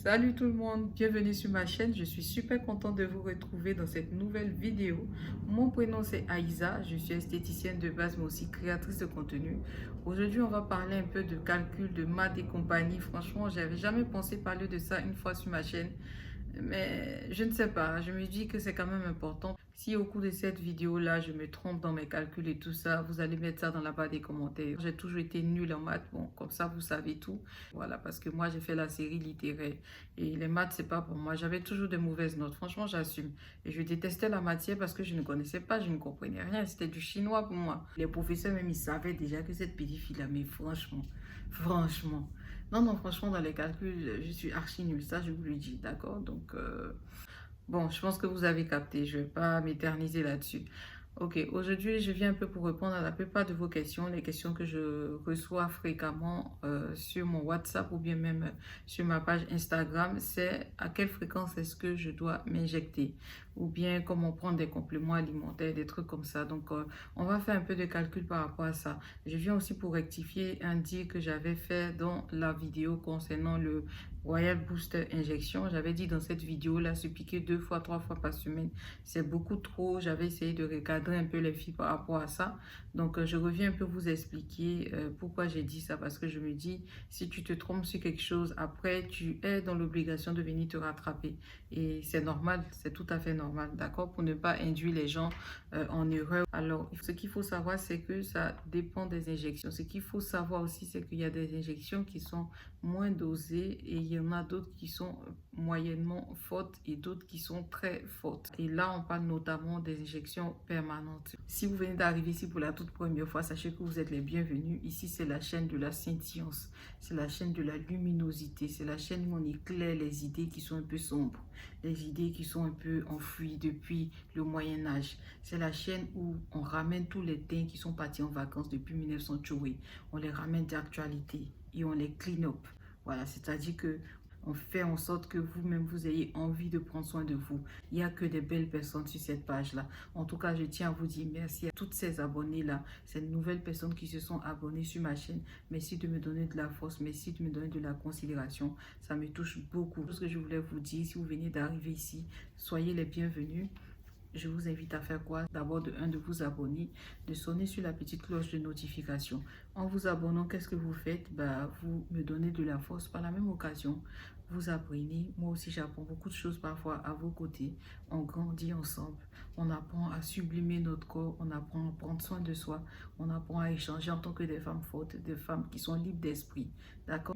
Salut tout le monde, bienvenue sur ma chaîne. Je suis super contente de vous retrouver dans cette nouvelle vidéo. Mon prénom c'est Aïza, je suis esthéticienne de base mais aussi créatrice de contenu. Aujourd'hui, on va parler un peu de calcul, de maths et compagnie. Franchement, j'avais jamais pensé parler de ça une fois sur ma chaîne. Mais je ne sais pas, je me dis que c'est quand même important. Si au cours de cette vidéo-là, je me trompe dans mes calculs et tout ça, vous allez mettre ça dans la barre des commentaires. J'ai toujours été nulle en maths, bon, comme ça vous savez tout. Voilà, parce que moi j'ai fait la série littéraire et les maths c'est pas pour moi. J'avais toujours de mauvaises notes, franchement j'assume. Et je détestais la matière parce que je ne connaissais pas, je ne comprenais rien, c'était du chinois pour moi. Les professeurs même ils savaient déjà que cette petite fille-là, mais franchement. Non, non, franchement, dans les calculs, je suis archi nulle, ça je vous le dis, d'accord? Donc, bon, je pense que vous avez capté, je ne vais pas m'éterniser là-dessus. Ok, aujourd'hui, je viens un peu pour répondre à la plupart de vos questions, les questions que je reçois fréquemment sur mon WhatsApp ou bien même sur ma page Instagram. C'est à quelle fréquence est-ce que je dois m'injecter ou bien comment prendre des compléments alimentaires, des trucs comme ça. Donc, on va faire un peu de calcul par rapport à ça. Je viens aussi pour rectifier un dit que j'avais fait dans la vidéo concernant le Royal Booster Injection. J'avais dit dans cette vidéo-là, se piquer 2 fois, 3 fois par semaine, c'est beaucoup trop. J'avais essayé de recadrer un peu les filles par rapport à ça. Donc, je reviens un peu vous expliquer pourquoi j'ai dit ça. Parce que je me dis, si tu te trompes sur quelque chose, après, tu es dans l'obligation de venir te rattraper. Et c'est normal, c'est tout à fait normal, d'accord? Pour ne pas induire les gens en erreur. Alors, ce qu'il faut savoir, c'est que ça dépend des injections. Ce qu'il faut savoir aussi, c'est qu'il y a des injections qui sont moins dosées et il y en a d'autres qui sont moyennement fortes et d'autres qui sont très fortes. Et là, on parle notamment des injections permanentes. Si vous venez d'arriver ici pour la toute première fois, sachez que vous êtes les bienvenus. Ici, c'est la chaîne de la scintillance, c'est la chaîne de la luminosité, c'est la chaîne où on éclaire les idées qui sont un peu sombres, les idées qui sont un peu enfouies depuis le Moyen-Âge. C'est la chaîne où on ramène tous les teints qui sont partis en vacances depuis 1900 Choué. On les ramène d'actualité et on les clean up. Voilà, c'est-à-dire que on fait en sorte que vous-même, vous ayez envie de prendre soin de vous. Il n'y a que des belles personnes sur cette page-là. En tout cas, je tiens à vous dire merci à toutes ces abonnés-là, ces nouvelles personnes qui se sont abonnées sur ma chaîne. Merci de me donner de la force, merci de me donner de la considération. Ça me touche beaucoup. Ce que je voulais vous dire, si vous venez d'arriver ici, soyez les bienvenus. Je vous invite à faire quoi? D'abord, de vous abonner, de sonner sur la petite cloche de notification. En vous abonnant, qu'est-ce que vous faites? Bah, vous me donnez de la force. Par la même occasion, vous apprenez. Moi aussi, j'apprends beaucoup de choses parfois à vos côtés. On grandit ensemble. On apprend à sublimer notre corps. On apprend à prendre soin de soi. On apprend à échanger en tant que des femmes fortes, des femmes qui sont libres d'esprit. D'accord?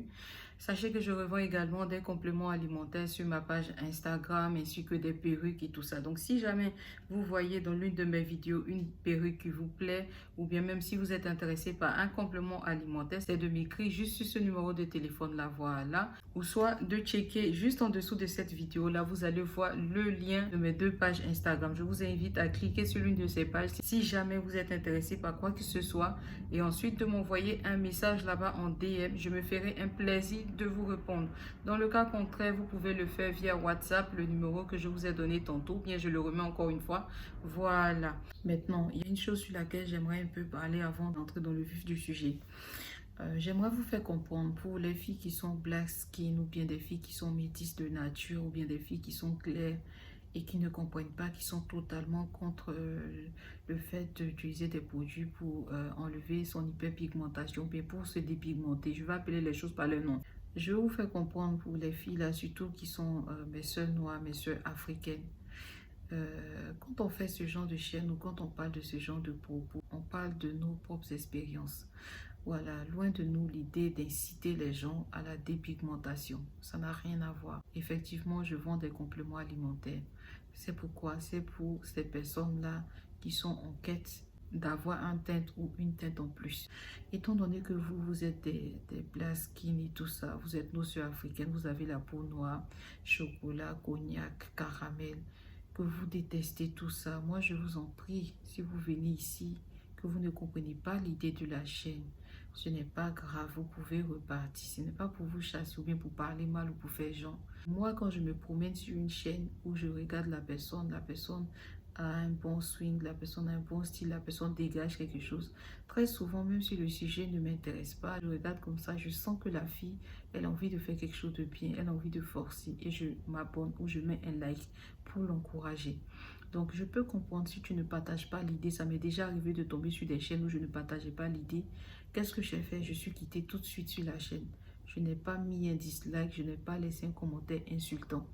Sachez que je revends également des compléments alimentaires sur ma page Instagram ainsi que des perruques et tout ça. Donc, si jamais vous voyez dans l'une de mes vidéos une perruque qui vous plaît ou bien même si vous êtes intéressé par un complément alimentaire, c'est de m'écrire juste sur ce numéro de téléphone là, voilà, ou soit de checker juste en dessous de cette vidéo là, vous allez voir le lien de mes 2 pages Instagram. Je vous invite à cliquer sur l'une de ces pages si jamais vous êtes intéressé par quoi que ce soit et ensuite de m'envoyer un message là-bas en DM. Je me ferai un plaisir de vous répondre. Dans le cas contraire, vous pouvez le faire via WhatsApp, le numéro que je vous ai donné tantôt, bien je le remets encore une fois. Voilà. Maintenant, il y a une chose sur laquelle j'aimerais un peu parler avant d'entrer dans le vif du sujet. J'aimerais vous faire comprendre pour les filles qui sont black skin ou bien des filles qui sont métisses de nature ou bien des filles qui sont claires et qui ne comprennent pas, qui sont totalement contre le fait d'utiliser des produits pour enlever son hyperpigmentation, bien pour se dépigmenter. Je vais appeler les choses par leur nom. Je vais vous faire comprendre pour les filles là, surtout qui sont mes soeurs noires, mes soeurs africaines. Quand on fait ce genre de chaîne ou quand on parle de ce genre de propos, on parle de nos propres expériences. Voilà, loin de nous l'idée d'inciter les gens à la dépigmentation. Ça n'a rien à voir. Effectivement, je vends des compléments alimentaires. C'est pourquoi? C'est pour ces personnes-là qui sont en quête d'avoir un teint ou une teinte en plus. Étant donné que vous êtes des black skin et tout ça, vous êtes nos soeurs africaines, vous avez la peau noire, chocolat, cognac, caramel, que vous détestez tout ça, moi je vous en prie, si vous venez ici, que vous ne comprenez pas l'idée de la chaîne, ce n'est pas grave, vous pouvez repartir. Ce n'est pas pour vous chasser ou bien pour parler mal ou pour faire genre. Moi, quand je me promène sur une chaîne où je regarde la personne a un bon swing, la personne a un bon style, la personne dégage quelque chose. Très souvent, même si le sujet ne m'intéresse pas, je regarde comme ça, je sens que la fille, elle a envie de faire quelque chose de bien, elle a envie de forcer et je m'abonne ou je mets un like pour l'encourager. Donc, je peux comprendre si tu ne partages pas l'idée. Ça m'est déjà arrivé de tomber sur des chaînes où je ne partageais pas l'idée. Qu'est-ce que j'ai fait? Je suis quittée tout de suite sur la chaîne. Je n'ai pas mis un dislike, je n'ai pas laissé un commentaire insultant.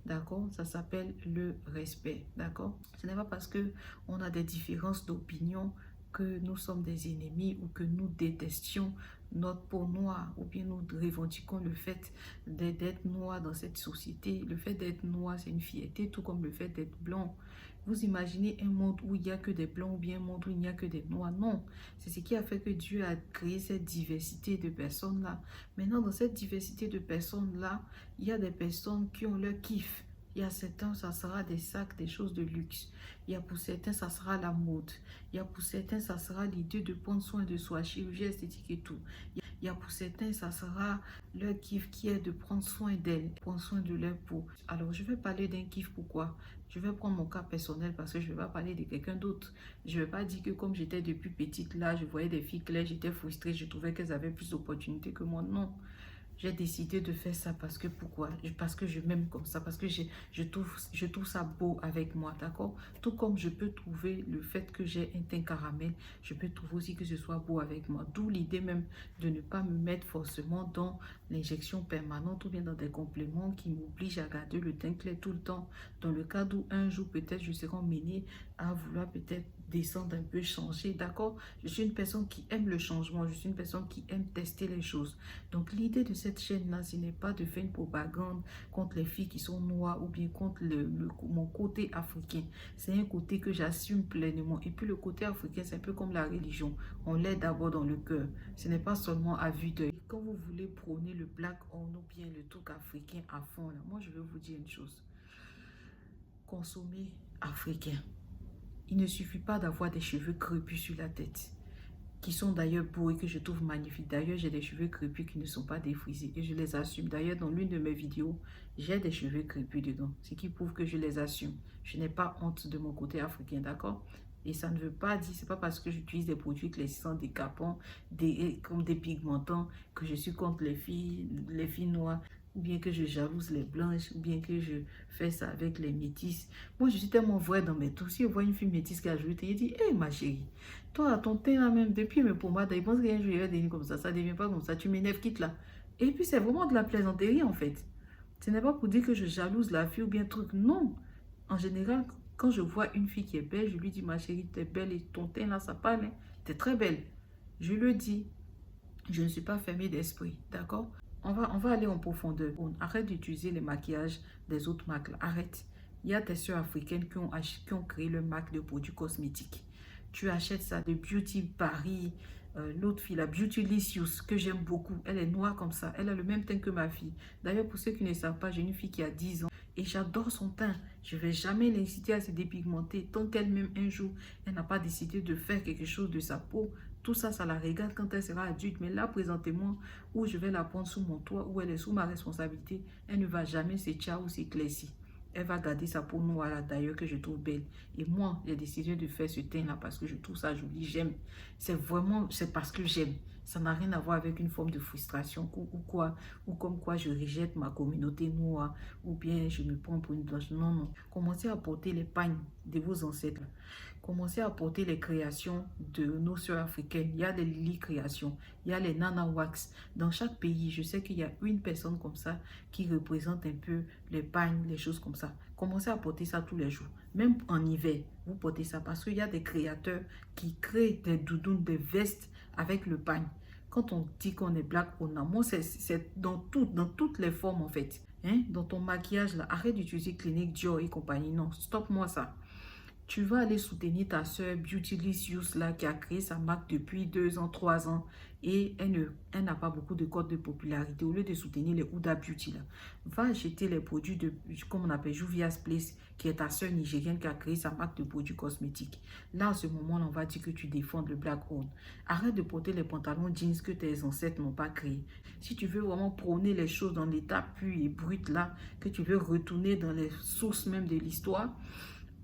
D'accord? Ça s'appelle le respect. D'accord? Ce n'est pas parce que on a des différences d'opinion que nous sommes des ennemis ou que nous détestions notre peau noire ou bien nous revendiquons le fait d'être noir dans cette société. Le fait d'être noir, c'est une fierté, tout comme le fait d'être blanc. Vous imaginez un monde où il n'y a que des blancs ou bien un monde où il n'y a que des noirs? Non, c'est ce qui a fait que Dieu a créé cette diversité de personnes-là. Maintenant, dans cette diversité de personnes-là, il y a des personnes qui ont leur kiff. Il y a certains, ça sera des sacs, des choses de luxe. Il y a pour certains, ça sera la mode. Il y a pour certains, ça sera l'idée de prendre soin de soi, chirurgie esthétique et tout. Il y a pour certains, ça sera leur kiff qui est de prendre soin d'elles, prendre soin de leur peau. Alors, je vais parler d'un kiff, pourquoi? Je vais prendre mon cas personnel parce que je ne vais pas parler de quelqu'un d'autre. Je ne vais pas dire que comme j'étais depuis petite là, je voyais des filles claires, j'étais frustrée, je trouvais qu'elles avaient plus d'opportunités que moi. Non. J'ai décidé de faire ça parce que pourquoi? Parce que je m'aime comme ça, parce que je trouve ça beau avec moi, d'accord? Tout comme je peux trouver le fait que j'ai un teint caramel, je peux trouver aussi que ce soit beau avec moi. D'où l'idée même de ne pas me mettre forcément dans l'injection permanente ou bien dans des compléments qui m'obligent à garder le teint clair tout le temps. Dans le cas où un jour peut-être je serai emmenée à vouloir peut-être descendre un peu, changer, d'accord? Je suis une personne qui aime le changement, je suis une personne qui aime tester les choses. Donc l'idée de cette chaîne-là, ce n'est pas de faire une propagande contre les filles qui sont noires ou bien contre mon côté africain. C'est un côté que j'assume pleinement. Et puis le côté africain, c'est un peu comme la religion. On l'est d'abord dans le cœur. Ce n'est pas seulement à vue d'œil. Quand vous voulez prôner le black on ou bien le truc africain à fond, là, moi je vais vous dire une chose. Consommer africain. Il ne suffit pas d'avoir des cheveux crépus sur la tête, qui sont d'ailleurs beaux et que je trouve magnifiques. D'ailleurs, j'ai des cheveux crépus qui ne sont pas défrisés et je les assume. D'ailleurs, dans l'une de mes vidéos, j'ai des cheveux crépus dedans, ce qui prouve que je les assume. Je n'ai pas honte de mon côté africain, d'accord? Et ça ne veut pas dire, c'est pas parce que j'utilise des produits éclaircissants, décapants, comme des pigmentants, que je suis contre les filles noires, ou bien que je jalouse les blanches, ou bien que je fais ça avec les métisses. Moi, je suis tellement vraie dans mes tours. Si je vois une fille métisse qui a joué, il dit, hé ma chérie, toi, ton teint là même, depuis mes pommades, il pense qu'il y a un jour, il va devenir comme ça ne devient pas comme ça, tu m'énerves, quitte là. Et puis, c'est vraiment de la plaisanterie en fait. Ce n'est pas pour dire que je jalouse la fille ou bien truc, non. En général, quand je vois une fille qui est belle, je lui dis, ma chérie, tu es belle et ton teint là, ça parle, hein? Tu es très belle. Je le dis, je ne suis pas fermée d'esprit, d'accord? On va aller en profondeur. Arrête d'utiliser les maquillages des autres marques, là. Arrête. Il y a des sœurs africaines qui ont créé le marque de produits cosmétiques. Tu achètes ça de Beauty Paris. L'autre fille, la Beautylicious, que j'aime beaucoup. Elle est noire comme ça. Elle a le même teint que ma fille. D'ailleurs, pour ceux qui ne savent pas, j'ai une fille qui a 10 ans. Et j'adore son teint. Je ne vais jamais l'inciter à se dépigmenter tant qu'elle-même, un jour, elle n'a pas décidé de faire quelque chose de sa peau. Tout ça, ça la regarde quand elle sera adulte. Mais là, présentement, où je vais la prendre sous mon toit, où elle est sous ma responsabilité, elle ne va jamais s'étirer ou s'éclaircir. Elle va garder sa peau noire là, d'ailleurs, que je trouve belle. Et moi, j'ai décidé de faire ce teint-là parce que je trouve ça joli, j'aime. C'est vraiment, c'est parce que j'aime. Ça n'a rien à voir avec une forme de frustration ou quoi, ou comme quoi je rejette ma communauté noire, ou bien je me prends pour une blanche. Non, non. Commencez à porter les pagnes de vos ancêtres. Commencez à porter les créations de nos sœurs africaines. Il y a des Lily créations, il y a les Nana Wax. Dans chaque pays, je sais qu'il y a une personne comme ça qui représente un peu les pagnes, les choses comme ça. Commencez à porter ça tous les jours. Même en hiver, vous portez ça parce qu'il y a des créateurs qui créent des doudounes, des vestes avec le pagne. Quand on dit qu'on est black, on a. Moi, c'est dans toutes les formes en fait. Hein? Dans ton maquillage, là, arrête d'utiliser Clinique Dior et compagnie. Non, stop-moi ça. Tu vas aller soutenir ta soeur Beautylicious là qui a créé sa marque depuis 2 ans, 3 ans et elle n'a pas beaucoup de codes de popularité. Au lieu de soutenir les Huda Beauty là, va acheter les produits de, comme on appelle Juvia's Place, qui est ta soeur nigérienne qui a créé sa marque de produits cosmétiques. Là, à ce moment-là, on va dire que tu défends le black owned. Arrête de porter les pantalons jeans que tes ancêtres n'ont pas créés. Si tu veux vraiment prôner les choses dans l'état pur et brut là, que tu veux retourner dans les sources même de l'histoire,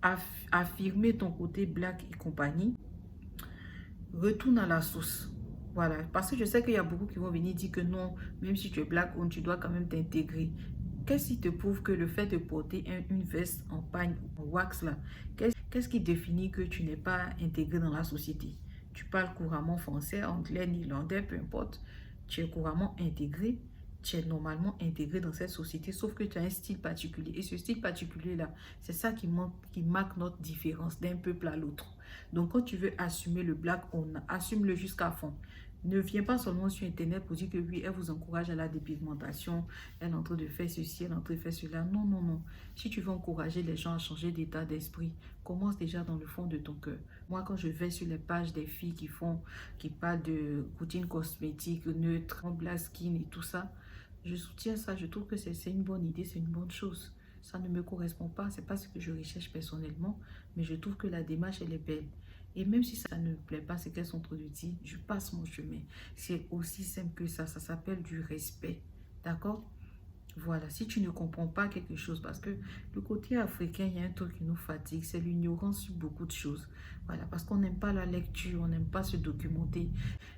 affirmer ton côté black et compagnie, retourne à la source. Voilà, parce que je sais qu'il y a beaucoup qui vont venir dire que non, même si tu es black, tu dois quand même t'intégrer. Qu'est-ce qui te prouve que le fait de porter une veste en pagne, en wax là, qu'est-ce qui définit que tu n'es pas intégré dans la société? Tu parles couramment français, anglais, néerlandais, peu importe. Tu es couramment intégré, tu es normalement intégré dans cette société, sauf que tu as un style particulier. Et ce style particulier-là, c'est ça qui marque notre différence d'un peuple à l'autre. Donc, quand tu veux assumer le black, assume-le jusqu'à fond. Ne viens pas seulement sur Internet pour dire que oui, elle vous encourage à la dépigmentation, elle est en train de faire ceci, elle est en train de faire cela. Non, non, non. Si tu veux encourager les gens à changer d'état d'esprit, commence déjà dans le fond de ton cœur. Moi, quand je vais sur les pages des filles qui parlent de routine cosmétique, neutre, black skin et tout ça, je soutiens ça. Je trouve que c'est une bonne idée, c'est une bonne chose. Ça ne me correspond pas, c'est pas ce que je recherche personnellement, mais je trouve que la démarche, elle est belle. Et même si ça ne me plaît pas, c'est qu'elles sont trop de dire, je passe mon chemin. C'est aussi simple que ça s'appelle du respect. D'accord? Voilà, si tu ne comprends pas quelque chose, parce que le côté africain, il y a un truc qui nous fatigue, c'est l'ignorance sur beaucoup de choses. Voilà, parce qu'on n'aime pas la lecture, on n'aime pas se documenter.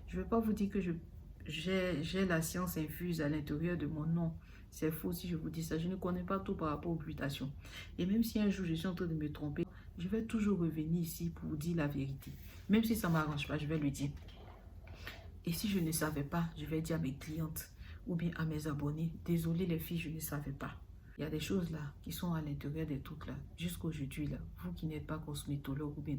Je ne vais pas vous dire que j'ai la science infuse à l'intérieur de mon nom. C'est faux si je vous dis ça. Je ne connais pas tout par rapport aux mutations. Et même si un jour je suis en train de me tromper, je vais toujours revenir ici pour vous dire la vérité. Même si ça ne m'arrange pas, je vais le dire. Et si je ne savais pas, je vais dire à mes clientes ou bien à mes abonnés, désolé les filles, je ne savais pas. Il y a des choses là qui sont à l'intérieur des trucs là. Jusqu'aujourd'hui là, vous qui n'êtes pas cosmétologue ou bien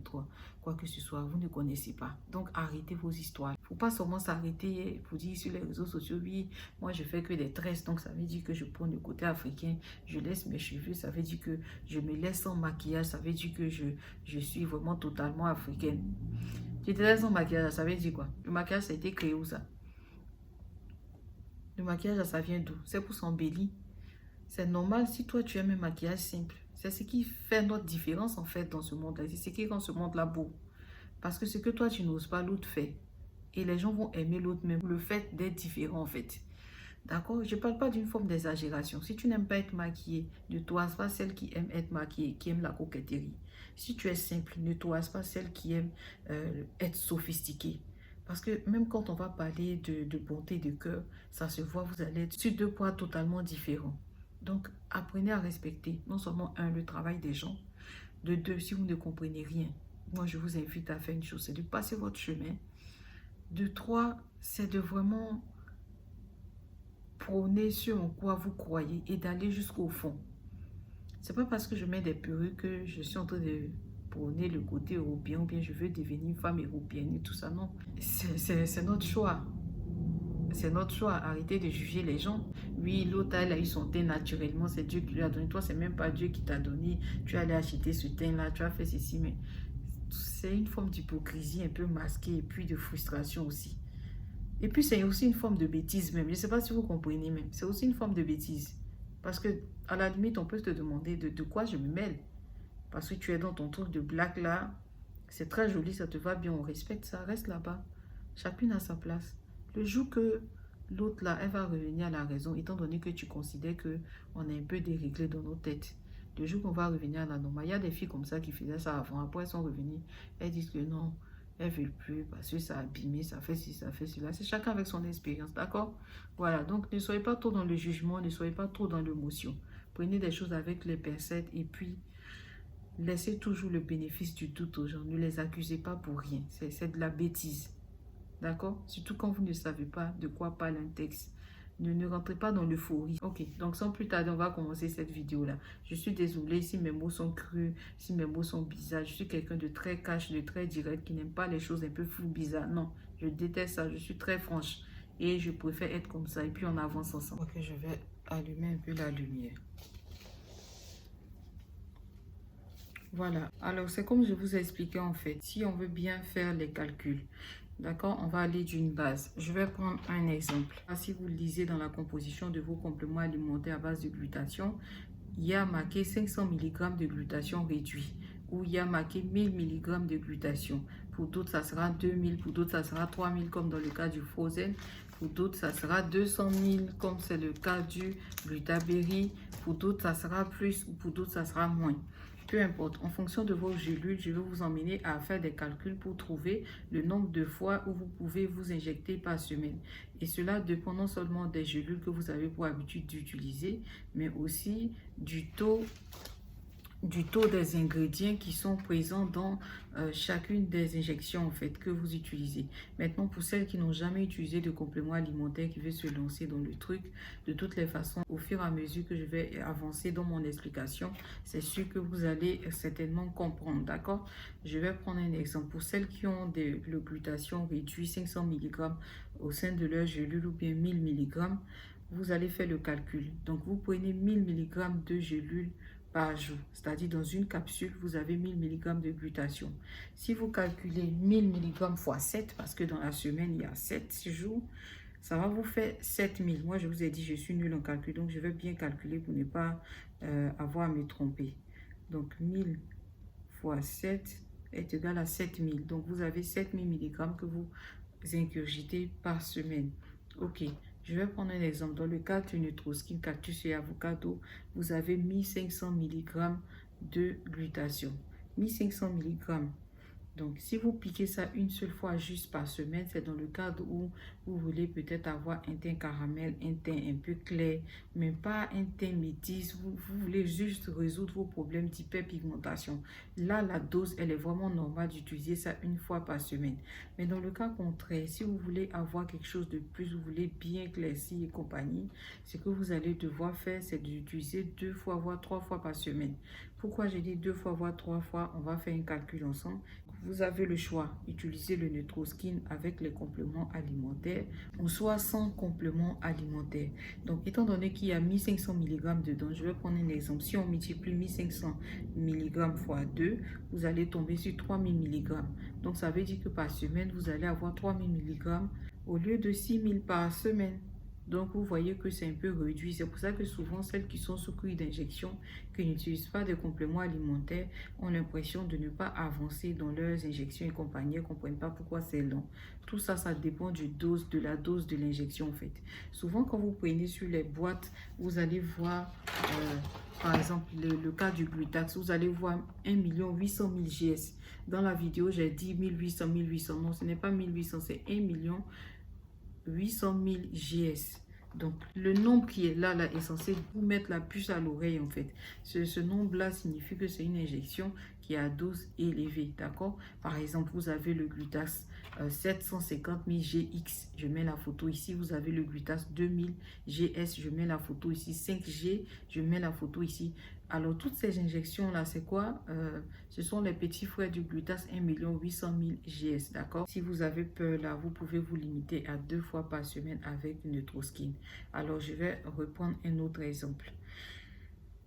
quoi que ce soit, vous ne connaissez pas. Donc arrêtez vos histoires. Il ne faut pas seulement s'arrêter pour dire sur les réseaux sociaux, oui, moi je fais que des tresses, donc ça veut dire que je prends le côté africain, je laisse mes cheveux, ça veut dire que je me laisse sans maquillage, ça veut dire que je suis vraiment totalement africaine. Tu te laisses sans maquillage, ça veut dire quoi? Le maquillage, ça a été créé où ça? Le maquillage, ça vient d'où? C'est pour s'embellir. C'est normal si toi, tu aimes un maquillage simple. C'est ce qui fait notre différence, en fait, dans ce monde-là. C'est ce qui rend ce monde-là beau. Parce que ce que toi, tu n'oses pas, l'autre fait. Et les gens vont aimer l'autre même. Le fait d'être différent, en fait. D'accord? Je ne parle pas d'une forme d'exagération. Si tu n'aimes pas être maquillée, ne toise pas celle qui aime être maquillée, qui aime la coquetterie. Si tu es simple, ne toise pas celle qui aime être sophistiquée. Parce que même quand on va parler de bonté de cœur, ça se voit, vous allez être sur deux poids totalement différents. Donc, apprenez à respecter non seulement, un, le travail des gens, de deux, si vous ne comprenez rien, moi je vous invite à faire une chose, c'est de passer votre chemin. De trois, c'est de vraiment prôner sur en quoi vous croyez et d'aller jusqu'au fond. C'est pas parce que je mets des perruques que je suis en train de prôner le côté européen ou bien je veux devenir une femme européenne et tout ça, non. C'est notre choix. C'est notre choix. Arrêtez de juger les gens. Oui, l'autre, elle a eu son teint naturellement. C'est Dieu qui lui a donné. Toi, c'est même pas Dieu qui t'a donné. Tu es allé acheter ce teint-là. Tu as fait ceci. Mais c'est une forme d'hypocrisie un peu masquée et puis de frustration aussi. Et puis, c'est aussi une forme de bêtise même. Je ne sais pas si vous comprenez même. C'est aussi une forme de bêtise. Parce que, à la limite, on peut se demander de quoi je me mêle. Parce que tu es dans ton truc de black là. C'est très joli, ça te va bien, on respecte ça. Reste là-bas. Chacune a sa place. Le jour que l'autre là, elle va revenir à la raison, étant donné que tu considères qu'on est un peu déréglé dans nos têtes. Le jour qu'on va revenir à la normale, il y a des filles comme ça qui faisaient ça avant. Après, elles sont revenues. Elles disent que non, elles ne veulent plus parce que ça a abîmé, ça fait ci, ça fait cela. C'est chacun avec son expérience, d'accord? Voilà, donc ne soyez pas trop dans le jugement, ne soyez pas trop dans l'émotion. Prenez des choses avec les pincettes et puis laissez toujours le bénéfice du doute aux gens. Ne les accusez pas pour rien. C'est de la bêtise. D'accord? Surtout quand vous ne savez pas de quoi parle un texte. Ne rentrez pas dans l'euphorie. Ok, donc sans plus tarder, on va commencer cette vidéo-là. Je suis désolée si mes mots sont crus, si mes mots sont bizarres. Je suis quelqu'un de très cash, de très direct, qui n'aime pas les choses un peu floues, bizarres. Non, je déteste ça. Je suis très franche. Et je préfère être comme ça. Et puis on avance ensemble. Ok, je vais allumer un peu la lumière. Voilà, alors c'est comme je vous ai expliqué en fait, si on veut bien faire les calculs, d'accord, on va aller d'une base. Je vais prendre un exemple. Si vous lisez dans la composition de vos compléments alimentaires à base de glutathion, il y a marqué 500 mg de glutathion réduit ou il y a marqué 1000 mg de glutathion. Pour d'autres, ça sera 2000, pour d'autres, ça sera 3000 comme dans le cas du Frozen. Pour d'autres, ça sera 200 000 comme c'est le cas du Glutaberry. Pour d'autres, ça sera plus ou pour d'autres, ça sera moins. peu importe. En fonction de vos gélules, je vais vous emmener à faire des calculs pour trouver le nombre de fois où vous pouvez vous injecter par semaine. Et cela dépend non seulement des gélules que vous avez pour habitude d'utiliser, mais aussi du taux des ingrédients qui sont présents dans chacune des injections en fait que vous utilisez. Maintenant, pour celles qui n'ont jamais utilisé de complément alimentaire, qui veulent se lancer dans le truc, de toutes les façons, au fur et à mesure que je vais avancer dans mon explication, c'est sûr que vous allez certainement comprendre, d'accord? Je vais prendre un exemple. Pour celles qui ont le glutathion réduit 500 mg au sein de leur gélule ou bien 1000 mg, vous allez faire le calcul. Donc, vous prenez 1000 mg de gélule par jour, c'est-à-dire dans une capsule, vous avez 1000 mg de glutathion. Si vous calculez 1000 mg fois 7, parce que dans la semaine, il y a 7 jours, ça va vous faire 7000. Moi, je vous ai dit, je suis nulle en calcul, donc je vais bien calculer pour ne pas avoir à me tromper. Donc, 1000 fois 7 est égal à 7000. Donc, vous avez 7000 mg que vous ingurgitez par semaine. Ok. Je vais prendre un exemple. Dans le cas du Nutroskin, cactus et avocado, vous avez 1500 mg de glutathion. 1500 mg. Donc, si vous piquez ça une seule fois juste par semaine, c'est dans le cadre où vous voulez peut-être avoir un teint caramel, un teint un peu clair, mais pas un teint métis. Vous voulez juste résoudre vos problèmes d'hyperpigmentation. Là, la dose, elle est vraiment normale d'utiliser ça une fois par semaine. Mais dans le cas contraire, si vous voulez avoir quelque chose de plus, vous voulez bien éclaircir et compagnie, ce que vous allez devoir faire, c'est d'utiliser 2 fois, voire 3 fois par semaine. Pourquoi j'ai dit 2 fois, voire 3 fois? On va faire un calcul ensemble. Vous avez le choix, utiliser le Nutroskin avec les compléments alimentaires ou soit sans complément alimentaire. Donc, étant donné qu'il y a 1500 mg dedans, je vais prendre un exemple. Si on multiplie 1500 mg fois 2, vous allez tomber sur 3000 mg. Donc, ça veut dire que par semaine, vous allez avoir 3000 mg au lieu de 6000 par semaine. Donc, vous voyez que c'est un peu réduit. C'est pour ça que souvent, celles qui sont sous cuir d'injection, qui n'utilisent pas de compléments alimentaires, ont l'impression de ne pas avancer dans leurs injections et compagnie. Elles ne comprennent pas pourquoi c'est long. Tout ça, ça dépend de la dose de l'injection, en fait. Souvent, quand vous prenez sur les boîtes, vous allez voir, par exemple, le cas du Glutax, vous allez voir 1 800 000 GS. Dans la vidéo, j'ai dit 1800, 1800. Non, ce n'est pas 1800, c'est 1 800 000 GS. Donc, le nombre qui est là est censé vous mettre la puce à l'oreille, en fait. Ce nombre-là signifie que c'est une injection qui est à dose élevée, d'accord? Par exemple, vous avez le Glutax 750 000 GX, je mets la photo ici. Vous avez le Glutax 2000 GS, je mets la photo ici. 5G, je mets la photo ici. Alors, toutes ces injections-là, c'est quoi? Ce sont les petits frères du Glutax 1 800 000 GS, d'accord? Si vous avez peur, là, vous pouvez vous limiter à 2 fois par semaine avec Nutroskin. Alors, je vais reprendre un autre exemple.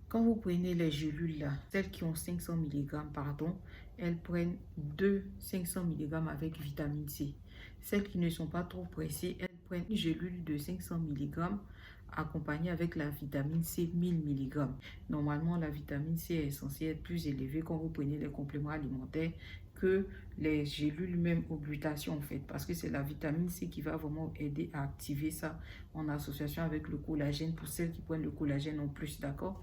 Quand vous prenez les gélules, là, celles qui ont 500 mg, pardon, elles prennent 500 mg avec vitamine C. Celles qui ne sont pas trop pressées, elles prennent une gélule de 500 mg accompagnée avec la vitamine C 1000 mg. Normalement, la vitamine C est censée être plus élevée quand vous prenez les compléments alimentaires que les gélules même au glutathion en fait, parce que c'est la vitamine C qui va vraiment aider à activer ça en association avec le collagène pour celles qui prennent le collagène en plus, d'accord?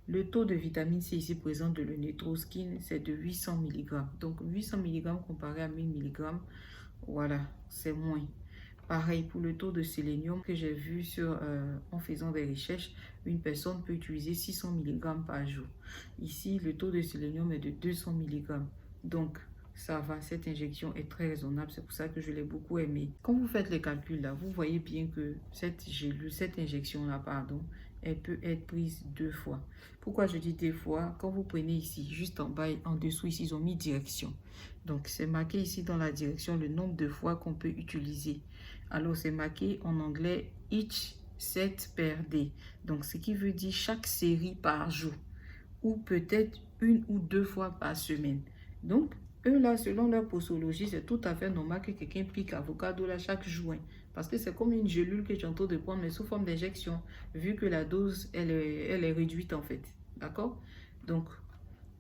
Le taux de vitamine C ici présent de le Nutroskin, c'est de 800 mg. Donc 800 mg comparé à 1000 mg, voilà, c'est moins. Pareil pour le taux de sélénium que j'ai vu en faisant des recherches, une personne peut utiliser 600 mg par jour. Ici, le taux de sélénium est de 200 mg. Donc, ça va, cette injection est très raisonnable, c'est pour ça que je l'ai beaucoup aimé. Quand vous faites les calculs là, vous voyez bien que cette injection là, pardon, elle peut être prise 2 fois. Pourquoi je dis 2 fois? Quand vous prenez ici, juste en bas et en dessous, ici, ils ont mis direction. Donc, c'est marqué ici dans la direction le nombre de fois qu'on peut utiliser. Alors, c'est marqué en anglais each set per day. Donc, ce qui veut dire chaque série par jour. Ou peut-être 1 ou 2 fois par semaine. Donc, eux là, selon leur posologie, c'est tout à fait normal que quelqu'un pique avocado là chaque jour. Parce que c'est comme une gélule que tu es en train de prendre, mais sous forme d'injection. Vu que la dose, elle est réduite en fait. D'accord? Donc,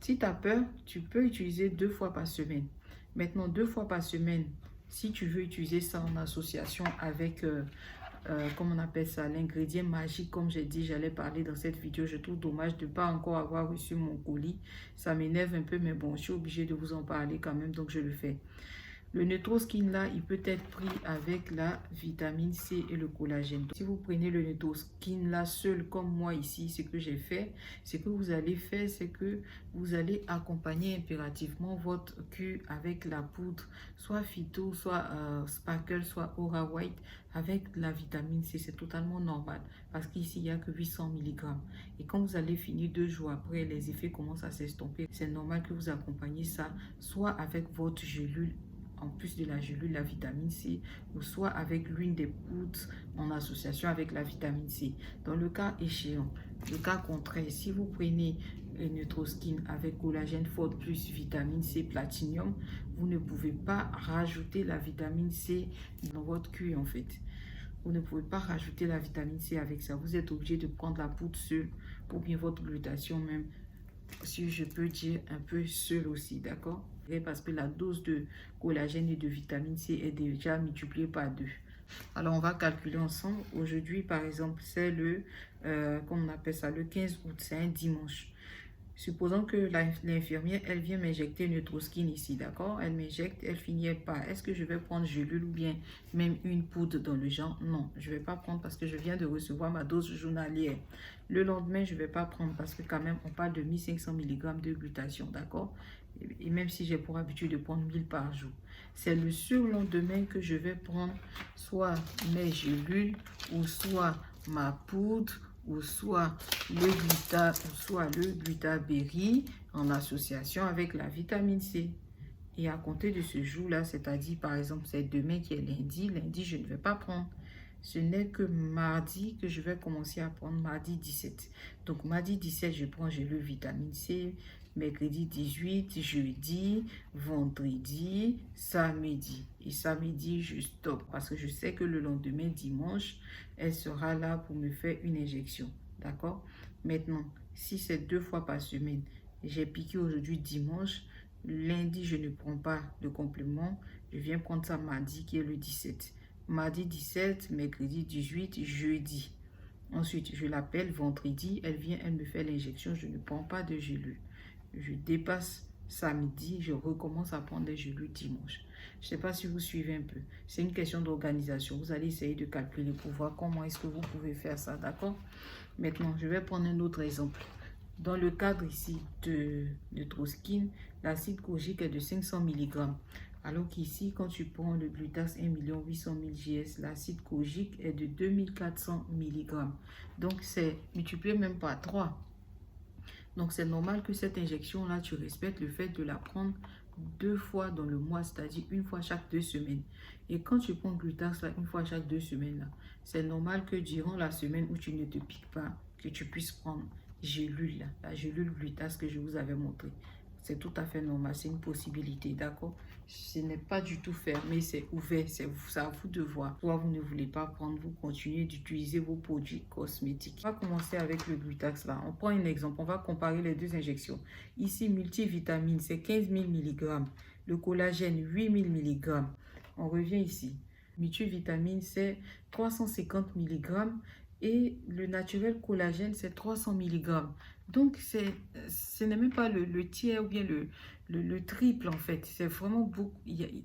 si tu as peur, tu peux utiliser 2 fois par semaine. Maintenant, 2 fois par semaine, si tu veux utiliser ça en association avec comment on appelle ça, l'ingrédient magique, comme j'ai dit, j'allais parler dans cette vidéo. Je trouve dommage de ne pas encore avoir reçu mon colis. Ça m'énerve un peu, mais bon, je suis obligée de vous en parler quand même, donc je le fais. Le Neutroskin là, il peut être pris avec la vitamine C et le collagène. Donc, si vous prenez le Neutroskin là seul, comme moi ici, ce que j'ai fait, ce que vous allez faire, c'est que vous allez accompagner impérativement votre cure avec la poudre, soit Phyto, soit Sparkle, soit Aura White, avec la vitamine C. C'est totalement normal parce qu'ici, il n'y a que 800 mg. Et quand vous allez finir 2 jours après, les effets commencent à s'estomper. C'est normal que vous accompagniez ça soit avec votre gélule, en plus de la gélule, la vitamine C, ou soit avec l'une des poudres en association avec la vitamine C. Dans le cas échéant, le cas contraire, si vous prenez le Neutroskin avec collagène fort plus vitamine C platinium, vous ne pouvez pas rajouter la vitamine C dans votre cure en fait. Vous ne pouvez pas rajouter la vitamine C avec ça. Vous êtes obligé de prendre la poudre seule ou bien votre glutation même, si je peux dire un peu seul aussi, d'accord? Parce que la dose de collagène et de vitamine C est déjà multipliée par 2. Alors, on va calculer ensemble. Aujourd'hui, par exemple, c'est le, comment on appelle ça, le 15 août, c'est un dimanche. Supposons que l'infirmière, elle vient m'injecter Neutroskin ici, d'accord? Elle m'injecte, elle finit par. Est-ce que je vais prendre gélule ou bien même une poudre dans le genre? Non, je ne vais pas prendre parce que je viens de recevoir ma dose journalière. Le lendemain, je ne vais pas prendre parce que quand même, on parle de 1500 mg de glutation, d'accord? Et même si j'ai pour habitude de prendre 1000 par jour. C'est le surlendemain que je vais prendre soit mes gélules ou soit ma poudre ou soit le Glutaberry en association avec la vitamine C. Et à compter de ce jour-là, c'est-à-dire par exemple c'est demain qui est lundi, lundi je ne vais pas prendre. Ce n'est que mardi que je vais commencer à prendre, mardi 17. Donc mardi 17, je prends le vitamine C, mercredi 18, jeudi, vendredi, samedi. Et samedi, je stoppe parce que je sais que le lendemain, dimanche, elle sera là pour me faire une injection. D'accord? Maintenant, si c'est 2 fois par semaine, j'ai piqué aujourd'hui dimanche, lundi, je ne prends pas de complément. Je viens prendre ça mardi qui est le 17. Mardi 17, mercredi 18, jeudi. Ensuite, je l'appelle vendredi, elle vient, elle me fait l'injection, je ne prends pas de gélule. Je dépasse samedi, je recommence à prendre des gélules dimanche. Je ne sais pas si vous suivez un peu. C'est une question d'organisation. Vous allez essayer de calculer pour voir comment est-ce que vous pouvez faire ça, d'accord? Maintenant, je vais prendre un autre exemple. Dans le cadre ici de Neutroskin, l'acide kojique est de 500 mg. Alors qu'ici, quand tu prends le Glutax 1 800 000 GS, l'acide kojique est de 2400 mg. Donc, c'est multiplié même par 3. Donc, c'est normal que cette injection-là, tu respectes le fait de la prendre 2 fois dans le mois, c'est-à-dire une fois chaque 2 semaines. Et quand tu prends Glutax, là, une fois chaque 2 semaines, c'est normal que durant la semaine où tu ne te piques pas, que tu puisses prendre gélule, là, la gélule Glutax que je vous avais montré. C'est tout à fait normal, c'est une possibilité, d'accord? Ce n'est pas du tout fermé, c'est ouvert, c'est à vous de voir. Soit vous ne voulez pas prendre, vous continuez d'utiliser vos produits cosmétiques. On va commencer avec le Glutax là. On prend un exemple, on va comparer les 2 injections. Ici, multivitamine, c'est 15 000 mg. Le collagène, 8 000 mg. On revient ici. Multivitamine, c'est 350 mg. Et le naturel collagène, c'est 300 mg. Donc, ce n'est même pas le tiers ou bien le triple, en fait. C'est vraiment beaucoup.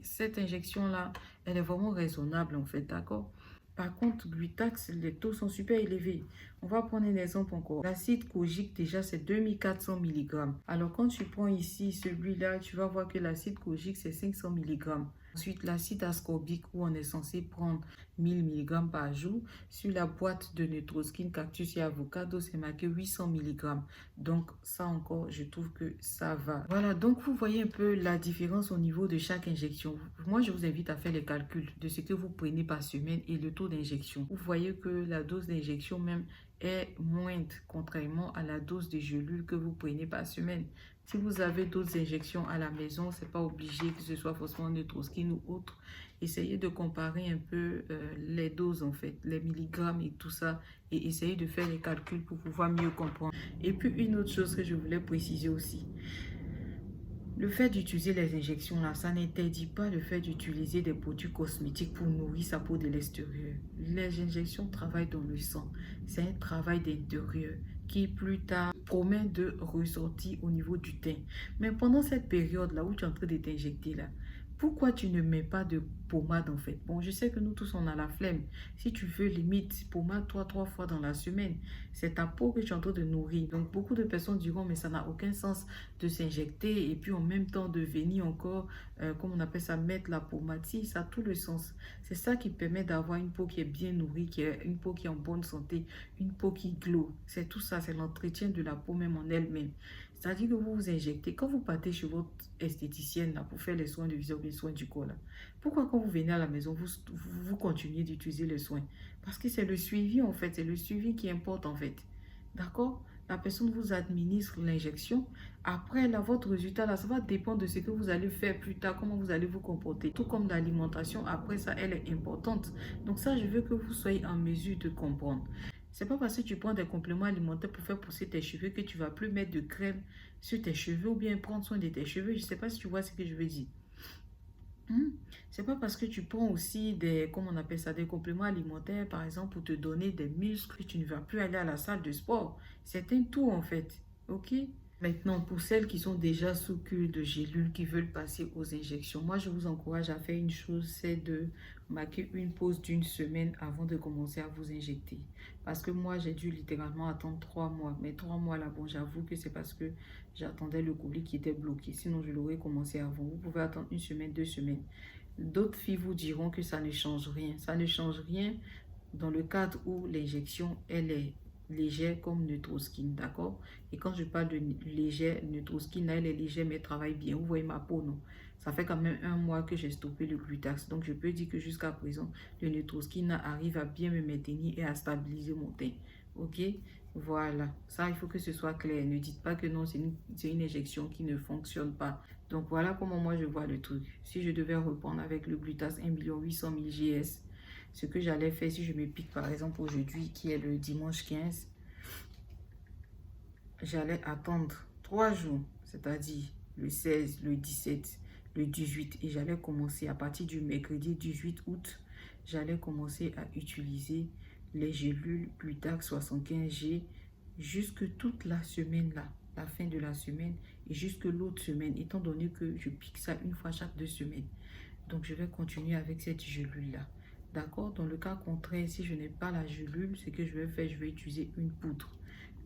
Cette injection-là, elle est vraiment raisonnable, en fait, d'accord? Par contre, Glutax, les taux sont super élevés. On va prendre un exemple encore. L'acide kojique, déjà, c'est 2400 mg. Alors, quand tu prends ici celui-là, tu vas voir que l'acide kojique, c'est 500 mg. Ensuite, l'acide ascorbique, où on est censé prendre 1000 mg par jour. Sur la boîte de Neutroskin, cactus et avocado, c'est marqué 800 mg. Donc, ça encore, je trouve que ça va. Voilà, donc vous voyez un peu la différence au niveau de chaque injection. Moi, je vous invite à faire les calculs de ce que vous prenez par semaine et le taux d'injection. Vous voyez que la dose d'injection même est moindre, contrairement à la dose de gélule que vous prenez par semaine. Si vous avez d'autres injections à la maison, ce n'est pas obligé que ce soit forcément Neutroskin ou autre. Essayez de comparer un peu les doses en fait, les milligrammes et tout ça. Et essayez de faire les calculs pour pouvoir mieux comprendre. Et puis une autre chose que je voulais préciser aussi. Le fait d'utiliser les injections là, ça n'interdit pas le fait d'utiliser des produits cosmétiques pour nourrir sa peau de l'extérieur. Les injections travaillent dans le sang. C'est un travail d'intérieur qui plus tard promet de ressortir au niveau du teint. Mais pendant cette période là où tu es en train de t'injecter là, pourquoi tu ne mets pas de pommade en fait? Bon, je sais que nous tous on a la flemme. Si tu veux limite pommade 3 fois dans la semaine, c'est ta peau que tu es en train de nourrir. Donc beaucoup de personnes diront mais ça n'a aucun sens de s'injecter et puis en même temps de venir encore, comme on appelle ça, mettre la pommade. Si, ça a tout le sens. C'est ça qui permet d'avoir une peau qui est bien nourrie, qui est une peau qui est en bonne santé, une peau qui glow. C'est tout ça, c'est l'entretien de la peau même en elle-même. C'est-à-dire que vous vous injectez, quand vous partez chez votre esthéticienne là, pour faire les soins de visage ou les soins du corps là, pourquoi quand vous venez à la maison, vous continuez d'utiliser les soins? Parce que c'est le suivi en fait, c'est le suivi qui importe en fait. D'accord? La personne vous administre l'injection. Après, là, votre résultat, là, ça va dépendre de ce que vous allez faire plus tard, comment vous allez vous comporter. Tout comme l'alimentation, après ça, elle est importante. Donc ça, je veux que vous soyez en mesure de comprendre. C'est pas parce que tu prends des compléments alimentaires pour faire pousser tes cheveux que tu vas plus mettre de crème sur tes cheveux ou bien prendre soin de tes cheveux. Je sais pas si tu vois ce que je veux dire. C'est pas parce que tu prends aussi des, comment on appelle ça, des compléments alimentaires, par exemple, pour te donner des muscles, que tu ne vas plus aller à la salle de sport. C'est un tout en fait. Ok? Maintenant, pour celles qui sont déjà sous cure de gélules, qui veulent passer aux injections, moi, je vous encourage à faire une chose, c'est de marquer une pause d'une semaine avant de commencer à vous injecter. Parce que moi, j'ai dû littéralement attendre 3 mois. Mais 3 mois là, bon, j'avoue que c'est parce que j'attendais le colis qui était bloqué. Sinon, je l'aurais commencé avant. Vous pouvez attendre une semaine, 2 semaines. D'autres filles vous diront que ça ne change rien. Ça ne change rien dans le cadre où l'injection, elle est légère comme Neutroskin, d'accord? Et quand je parle de légère, Neutroskin, elle est légère mais elle travaille bien. Vous voyez ma peau, non? Ça fait quand même 1 mois que j'ai stoppé le glutax. Donc, je peux dire que jusqu'à présent, le Neutroskin arrive à bien me maintenir et à stabiliser mon teint. Ok? Voilà. Ça, il faut que ce soit clair. Ne dites pas que non, c'est une injection qui ne fonctionne pas. Donc, voilà comment moi je vois le truc. Si je devais reprendre avec le glutax 1 800 000 GS, ce que j'allais faire si je me pique par exemple aujourd'hui qui est le dimanche 15, j'allais attendre 3 jours, c'est-à-dire le 16, le 17, le 18 et j'allais commencer à partir du mercredi 18 août, j'allais commencer à utiliser les gélules Glutax 75G jusque toute la semaine là, la fin de la semaine et jusque l'autre semaine, étant donné que je pique ça une fois chaque 2 semaines. Donc je vais continuer avec cette gélule là. D'accord? Dans le cas contraire, si je n'ai pas la gélule, ce que je vais faire, je vais utiliser une poudre.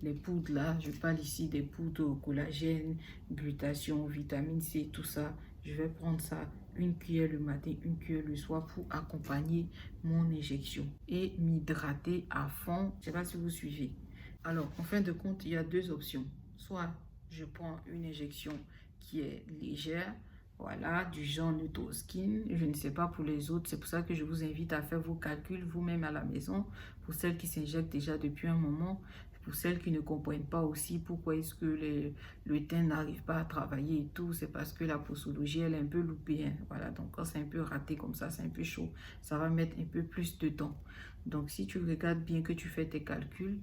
Les poudres là, je parle ici des poudres collagène, glutation, vitamine C, tout ça. Je vais prendre ça, une cuillère le matin, une cuillère le soir pour accompagner mon injection et m'hydrater à fond. Je ne sais pas si vous suivez. Alors, en fin de compte, il y a 2 options. Soit je prends une injection qui est légère, voilà, du genre Neutroskin. Je ne sais pas pour les autres. C'est pour ça que je vous invite à faire vos calculs vous-même à la maison. Pour celles qui s'injectent déjà depuis un moment. Pour celles qui ne comprennent pas aussi pourquoi est-ce que le teint n'arrive pas à travailler et tout. C'est parce que la posologie, elle est un peu loupée. Hein. Voilà, donc quand c'est un peu raté comme ça, c'est un peu chaud. Ça va mettre un peu plus de temps. Donc si tu regardes bien que tu fais tes calculs,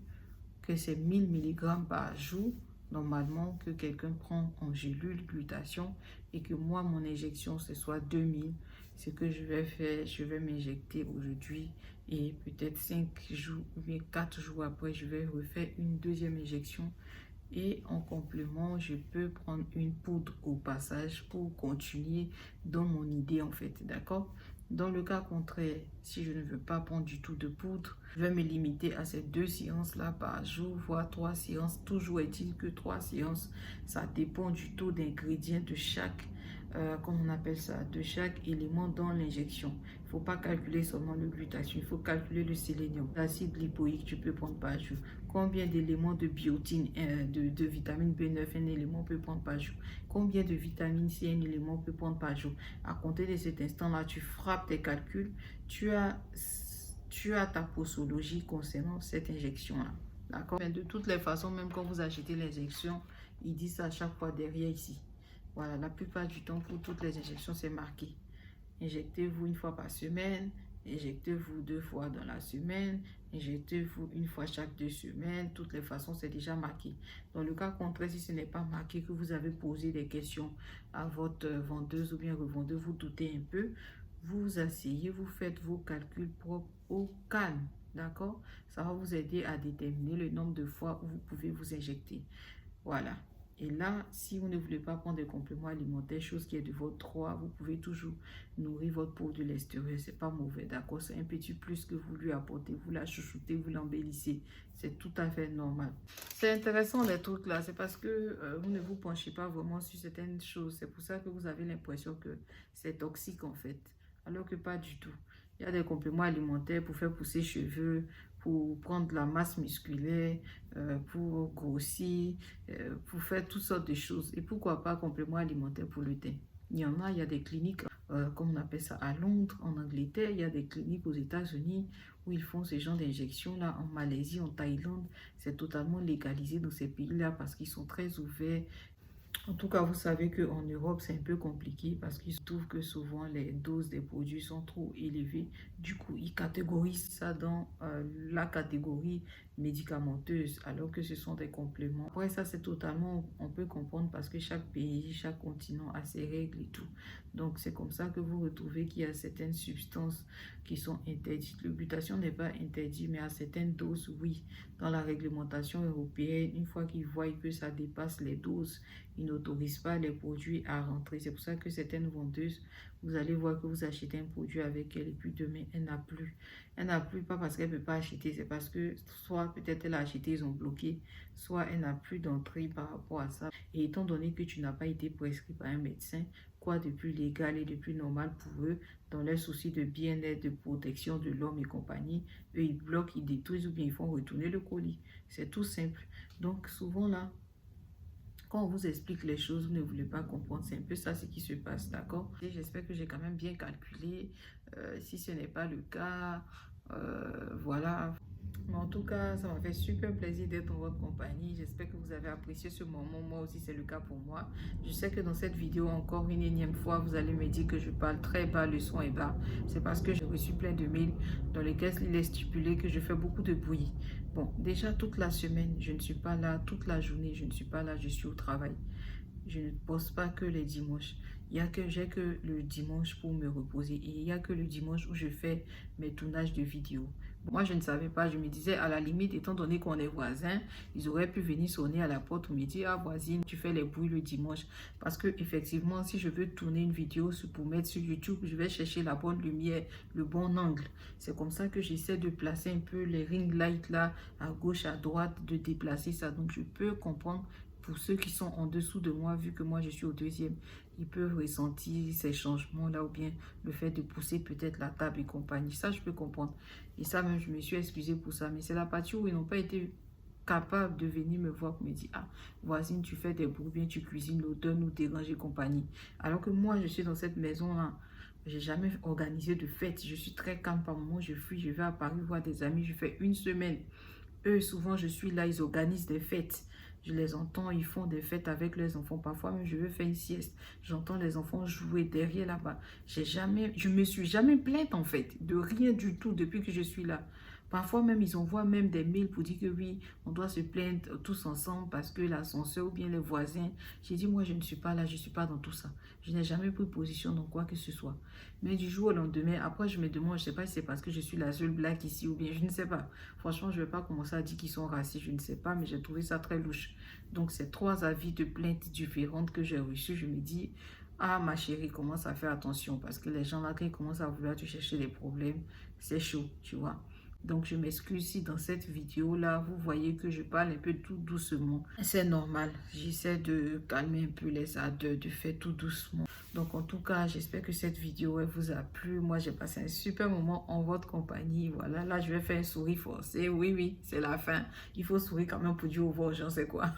que c'est 1000 mg par jour, normalement que quelqu'un prend en gélule glutation et que moi mon injection ce soit 2000, ce que je vais faire, je vais m'injecter aujourd'hui et peut-être 5 jours ou bien 4 jours après je vais refaire une deuxième injection et en complément je peux prendre une poudre au passage pour continuer dans mon idée en fait, d'accord? Dans le cas contraire, si je ne veux pas prendre du tout de poudre, je vais me limiter à ces 2 séances-là par jour, voire 3 séances. Toujours est-il que 3 séances, ça dépend du taux d'ingrédients de chaque, comment on appelle ça, de chaque élément dans l'injection. Il ne faut pas calculer seulement le glutathion, il faut calculer le sélénium. L'acide lipoïque, tu peux prendre par jour. Combien d'éléments de biotine, de vitamine B9, un élément peut prendre par jour. Combien de vitamine C, un élément peut prendre par jour. À compter de cet instant-là, tu frappes tes calculs, tu as ta posologie concernant cette injection-là. D'accord? De toutes les façons, même quand vous achetez l'injection, ils disent ça à chaque fois derrière ici. Voilà, la plupart du temps, pour toutes les injections, c'est marqué. Injectez-vous une fois par semaine, Injectez-vous 2 fois dans la semaine. Injectez-vous 1 fois chaque 2 semaines. De toutes les façons, c'est déjà marqué. Dans le cas contraire, si ce n'est pas marqué, que vous avez posé des questions à votre vendeuse ou bien revendeur, vous doutez un peu, vous vous asseyez, vous faites vos calculs propres au calme. D'accord? Ça va vous aider à déterminer le nombre de fois où vous pouvez vous injecter. Voilà. Et là, si vous ne voulez pas prendre des compléments alimentaires, chose qui est de votre droit, vous pouvez toujours nourrir votre peau de l'extérieur. C'est pas mauvais, d'accord? C'est un petit plus que vous lui apportez. Vous la chouchoutez, vous l'embellissez. C'est tout à fait normal. C'est intéressant les trucs là. C'est parce que vous ne vous penchez pas vraiment sur certaines choses. C'est pour ça que vous avez l'impression que c'est toxique en fait. Alors que pas du tout. Il y a des compléments alimentaires pour faire pousser cheveux, pour prendre de la masse musculaire, pour grossir, pour faire toutes sortes de choses. Et pourquoi pas compléments alimentaires pour le teint. Il y en a, il y a des cliniques, comme on appelle ça à Londres, en Angleterre, il y a des cliniques aux États-Unis où ils font ce genre d'injections-là, en Malaisie, en Thaïlande. C'est totalement légalisé dans ces pays-là parce qu'ils sont très ouverts. En tout cas, vous savez qu'en Europe, c'est un peu compliqué parce qu'ils trouvent que souvent les doses des produits sont trop élevées. Du coup, ils catégorisent ça dans la catégorie médicamenteuse alors que ce sont des compléments. Après, ça, c'est totalement, on peut comprendre parce que chaque pays, chaque continent a ses règles et tout. Donc, c'est comme ça que vous retrouvez qu'il y a certaines substances qui sont interdites. Le glutathion n'est pas interdit, mais à certaines doses, oui. Dans la réglementation européenne, une fois qu'ils voient que ça dépasse les doses, ils n'autorisent pas les produits à rentrer. C'est pour ça que certaines vendeuses, vous allez voir que vous achetez un produit avec elle et puis demain, elle n'a plus. Elle n'a plus, pas parce qu'elle ne peut pas acheter, c'est parce que soit peut-être elle a acheté, ils ont bloqué, soit elle n'a plus d'entrée par rapport à ça. Et étant donné que tu n'as pas été prescrit par un médecin, quoi de plus légal et de plus normal pour eux, dans leur souci de bien-être, de protection de l'homme et compagnie, eux, ils bloquent, ils détruisent ou bien ils font retourner le colis. C'est tout simple. Donc, souvent là, quand on vous explique les choses, vous ne voulez pas comprendre. C'est un peu ça ce qui se passe, d'accord? J'espère que j'ai quand même bien calculé. Si ce n'est pas le cas, voilà. Mais en tout cas, ça m'a fait super plaisir d'être en votre compagnie. J'espère que vous avez apprécié ce moment. Moi aussi, c'est le cas pour moi. Je sais que dans cette vidéo, encore une énième fois, vous allez me dire que je parle très bas, le son est bas. C'est parce que j'ai reçu plein de mails dans lesquels il est stipulé que je fais beaucoup de bruit. Bon, déjà toute la semaine, je ne suis pas là. Toute la journée, je ne suis pas là. Je suis au travail. Je ne poste pas que les dimanches. J'ai que le dimanche pour me reposer. Et il n'y a que le dimanche où je fais mes tournages de vidéos. Moi, je ne savais pas. Je me disais, à la limite, étant donné qu'on est voisins, ils auraient pu venir sonner à la porte ou me dire, ah, voisine, tu fais les bruits le dimanche. Parce que, effectivement, si je veux tourner une vidéo pour mettre sur YouTube, je vais chercher la bonne lumière, le bon angle. C'est comme ça que j'essaie de placer un peu les ring lights là, à gauche, à droite, de déplacer ça. Donc, je peux comprendre. Pour ceux qui sont en dessous de moi, vu que moi je suis au deuxième, ils peuvent ressentir ces changements-là ou bien le fait de pousser peut-être la table et compagnie. Ça, je peux comprendre. Et ça, même, je me suis excusée pour ça. Mais c'est la partie où ils n'ont pas été capables de venir me voir pour me dire, ah, voisine, tu fais des bruits, bien, tu cuisines, l'odeur nous dérange et compagnie. Alors que moi, je suis dans cette maison-là. J'ai jamais organisé de fête. Je suis très calme par moment. Je fuis, je vais à Paris voir des amis. Je fais une semaine. Eux, souvent, je suis là, ils organisent des fêtes. Je les entends, ils font des fêtes avec leurs enfants. Parfois, même, je veux faire une sieste. J'entends les enfants jouer derrière là-bas. Je me suis jamais plainte, en fait, de rien du tout depuis que je suis là. Parfois, même, ils envoient même des mails pour dire que oui, on doit se plaindre tous ensemble parce que l'ascenseur ou bien les voisins. J'ai dit, moi, je ne suis pas là, je ne suis pas dans tout ça. Je n'ai jamais pris position dans quoi que ce soit. Mais du jour au lendemain, après, je me demande, je ne sais pas si c'est parce que je suis la seule black ici ou bien, je ne sais pas. Franchement, je ne vais pas commencer à dire qu'ils sont racistes, je ne sais pas, mais j'ai trouvé ça très louche. Donc, c'est 3 avis de plaintes différentes que j'ai reçus. Je me dis, ah, ma chérie, commence à faire attention parce que les gens là, quand ils commencent à vouloir te chercher des problèmes, c'est chaud, tu vois. Donc, je m'excuse si dans cette vidéo-là, vous voyez que je parle un peu tout doucement. C'est normal. J'essaie de calmer un peu les ardeurs, de faire tout doucement. Donc, en tout cas, j'espère que cette vidéo elle vous a plu. Moi, j'ai passé un super moment en votre compagnie. Voilà, là, je vais faire un sourire forcé. Oui, oui, c'est la fin. Il faut sourire quand même pour dire au revoir aux gens, c'est quoi.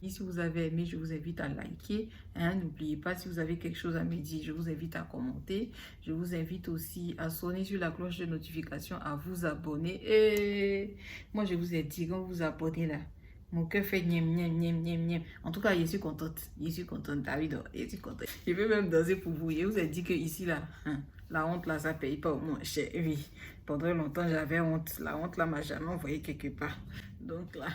Et si vous avez aimé, je vous invite à liker. Hein? N'oubliez pas, si vous avez quelque chose à me dire, je vous invite à commenter. Je vous invite aussi à sonner sur la cloche de notification, à vous abonner. Et moi, je vous ai dit, quand vous vous abonnez là, Mon cœur fait niem, niem, niem, niem, niem. En tout cas, je suis contente. Je suis contente, David. Je suis contente. Je vais même danser pour vous. Je vous ai dit que ici, là, la honte, là, ça paye pas au moins cher. Oui, pendant longtemps, j'avais honte. La honte, là, m'a jamais envoyé quelque part. Donc, là,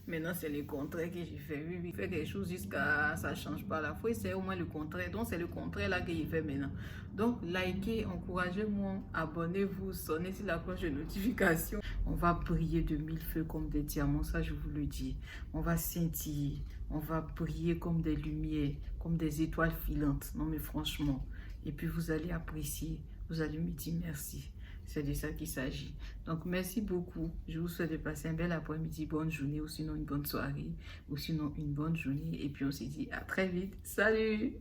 maintenant, c'est le contraire que j'ai fait. Oui, oui. Je fais quelque chose jusqu'à ça change pas. La fois, c'est au moins le contraire. Donc, c'est le contraire, là, que je fais maintenant. Donc, likez, encouragez-moi, abonnez-vous, sonnez sur la cloche de notification. On va briller de mille feux comme des diamants, ça je vous le dis. On va scintiller, on va briller comme des lumières, comme des étoiles filantes. Non mais franchement. Et puis vous allez apprécier, vous allez me dire merci. C'est de ça qu'il s'agit. Donc merci beaucoup. Je vous souhaite de passer un bel après-midi, bonne journée ou sinon une bonne soirée ou sinon une bonne journée. Et puis on se dit à très vite. Salut!